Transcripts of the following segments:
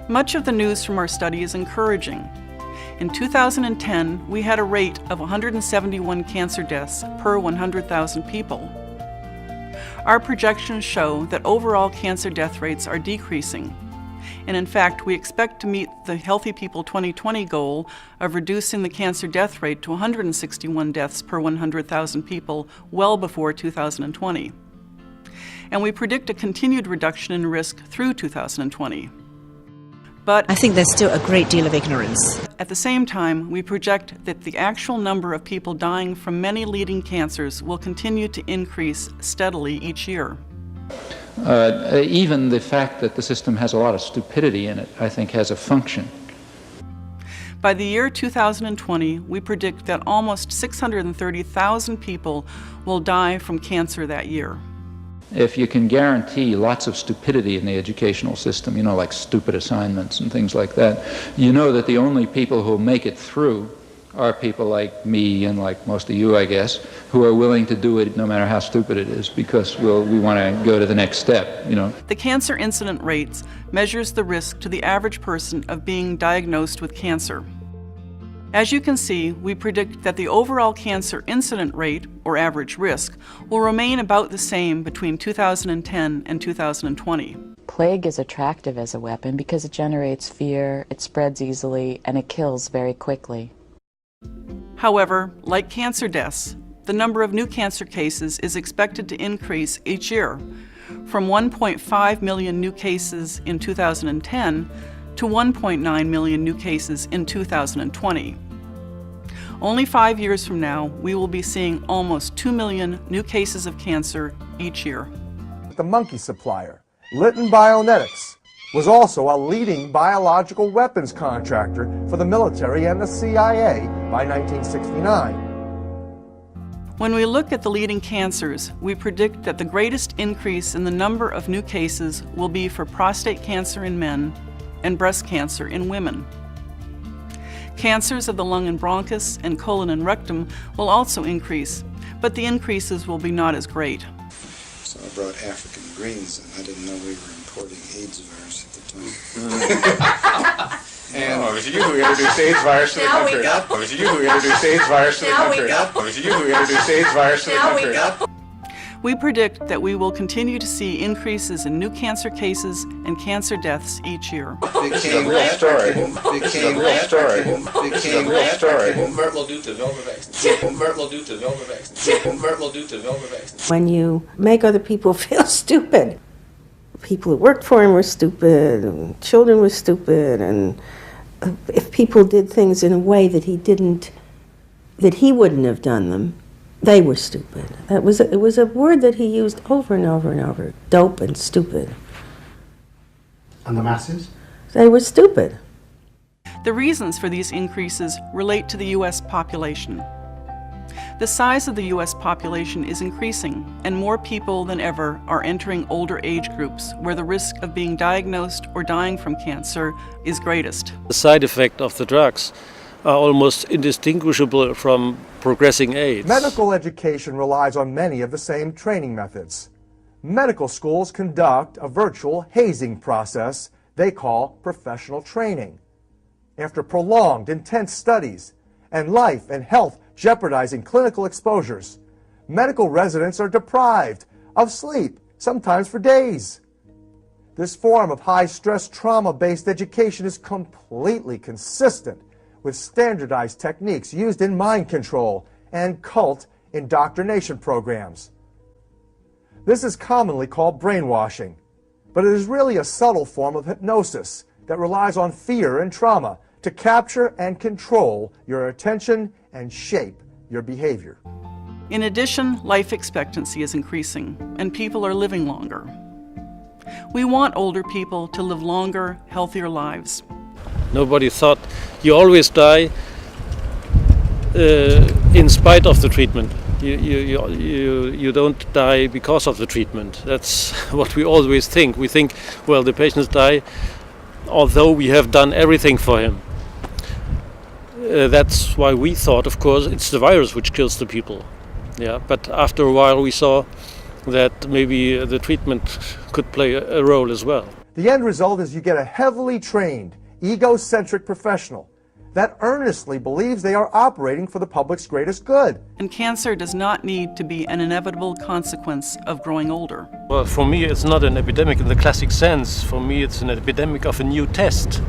Much of the news from our study is encouraging. In 2010, we had a rate of 171 cancer deaths per 100,000 people. Our projections show that overall cancer death rates are decreasing. And in fact, we expect to meet the Healthy People 2020 goal of reducing the cancer death rate to 161 deaths per 100,000 people well before 2020. And we predict a continued reduction in risk through 2020. But I think there's still a great deal of ignorance. At the same time, we project that the actual number of people dying from many leading cancers will continue to increase steadily each year. Even the fact that the system has a lot of stupidity in it, I think, has a function. By the year 2020, we predict that almost 630,000 people will die from cancer that year. If you can guarantee lots of stupidity in the educational system, like stupid assignments and things like that, you know that the only people who make it through are people like me and like most of you, I guess, who are willing to do it no matter how stupid it is, because we want to go to the next step, The cancer incident rates measures the risk to the average person of being diagnosed with cancer. As you can see, we predict that the overall cancer incident rate, or average risk, will remain about the same between 2010 and 2020. Plague is attractive as a weapon because it generates fear, it spreads easily, and it kills very quickly. However, like cancer deaths, the number of new cancer cases is expected to increase each year, from 1.5 million new cases in 2010 to 1.9 million new cases in 2020. Only 5 years from now, we will be seeing almost 2 million new cases of cancer each year. The monkey supplier, Litton Bionetics, was also a leading biological weapons contractor for the military and the CIA by 1969. When we look at the leading cancers, we predict that the greatest increase in the number of new cases will be for prostate cancer in men and breast cancer in women. Cancers of the lung and bronchus and colon and rectum will also increase, but the increases will be not as great. So I brought African greens, and I didn't know we were importing AIDS virus at the time. And it was you who introduced AIDS virus to the country. It was you who introduced AIDS virus to the country. It was you who introduced AIDS virus to the country. We predict that we will continue to see increases in new cancer cases and cancer deaths each year. This is a real story. This is a real story. This is a real story. When you make other people feel stupid, people who worked for him were stupid, and children were stupid, and if people did things in a way that he wouldn't have done them, they were stupid. It was a word that he used over and over and over. Dope and stupid. And the masses? They were stupid. The reasons for these increases relate to the U.S. population. The size of the U.S. population is increasing, and more people than ever are entering older age groups where the risk of being diagnosed or dying from cancer is greatest. The side effect of the drugs are almost indistinguishable from progressing AIDS. Medical education relies on many of the same training methods. Medical schools conduct a virtual hazing process they call professional training. After prolonged, intense studies and life and health jeopardizing clinical exposures, medical residents are deprived of sleep, sometimes for days. This form of high-stress, trauma-based education is completely consistent with standardized techniques used in mind control and cult indoctrination programs. This is commonly called brainwashing, but it is really a subtle form of hypnosis that relies on fear and trauma to capture and control your attention and shape your behavior. In addition, life expectancy is increasing, and people are living longer. We want older people to live longer, healthier lives. Nobody thought you always die in spite of the treatment. You don't die because of the treatment. That's what we always think. We think, well, the patients die although we have done everything for him. That's why we thought, of course, it's the virus which kills the people. Yeah, but after a while we saw that maybe the treatment could play a role as well. The end result is you get a heavily trained, egocentric professional that earnestly believes they are operating for the public's greatest good. And cancer does not need to be an inevitable consequence of growing older. Well, for me, it's not an epidemic in the classic sense. For me, it's an epidemic of a new test.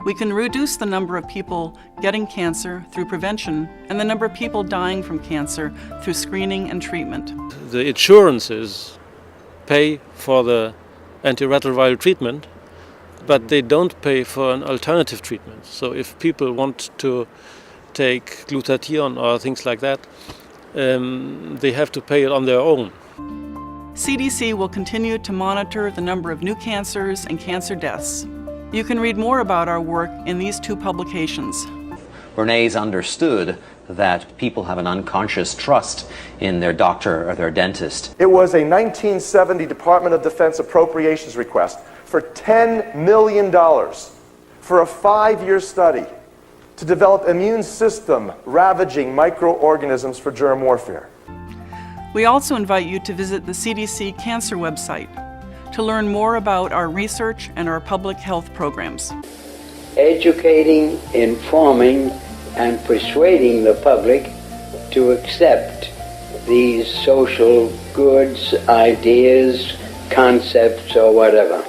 We can reduce the number of people getting cancer through prevention and the number of people dying from cancer through screening and treatment. The insurances pay for the antiretroviral treatment, but they don't pay for an alternative treatment. So if people want to take glutathione or things like that, they have to pay it on their own. CDC will continue to monitor the number of new cancers and cancer deaths. You can read more about our work in these two publications. Bernays understood that people have an unconscious trust in their doctor or their dentist. It was a 1970 Department of Defense appropriations request for $10 million for a 5-year study to develop immune system ravaging microorganisms for germ warfare. We also invite you to visit the CDC Cancer website to learn more about our research and our public health programs. Educating, informing, and persuading the public to accept these social goods, ideas, concepts, or whatever.